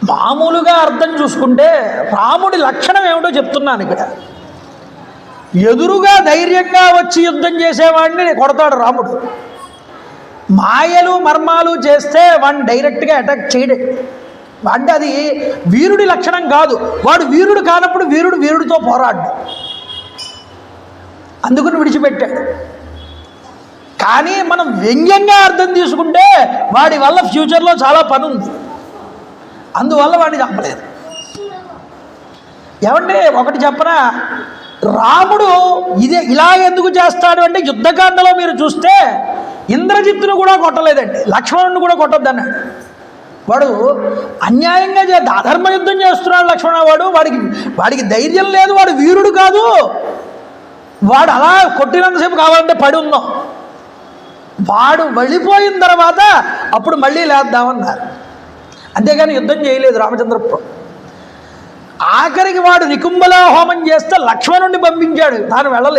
మామూలుగా అర్థం చూసుకుంటే రాముడి లక్షణం ఏమిటో చెప్తున్నాను ఇక్కడ. ఎదురుగా ధైర్యంగా వచ్చి యుద్ధం చేసేవాడిని కొడతాడు రాముడు. మాయలు మర్మాలు చేస్తే వాడిని డైరెక్ట్గా అటాక్ చేయడే. అంటే అది వీరుడి లక్షణం కాదు. వాడు వీరుడు కానప్పుడు వీరుడితో పోరాడు, అందుకని విడిచిపెట్టాడు. కానీ మనం వ్యంగ్యంగా అర్థం తీసుకుంటే వాడి వల్ల ఫ్యూచర్లో చాలా పని ఉంది, అందువల్ల వాడిని చంపలేదు. ఏమంటే ఒకటి చెప్పనా, రాముడు ఇలా ఎందుకు చేస్తాడు అంటే యుద్ధకాండలో మీరు చూస్తే ఇంద్రజిత్తును కూడా కొట్టలేదండి, లక్ష్మణుని కూడా కొట్టొద్దన్నాడు. వాడు అన్యాయంగా అధర్మ యుద్ధం చేస్తున్నాడు లక్ష్మణ. వాడికి ధైర్యం లేదు, వాడు వీరుడు కాదు. వాడు అలా కొట్టినంతసేపు కావాలంటే పడి ఉందాం, వాడు వెళ్ళిపోయిన తర్వాత అప్పుడు మళ్ళీ లేద్దామన్నారు. అంతేగాని యుద్ధం చేయలేదు రామచంద్ర ప్రభు. ఆఖరికి వాడు నికుంభల హోమం చేస్తే లక్ష్మణుడిని పంపించాడు, తాను వెళ్ళలేదు.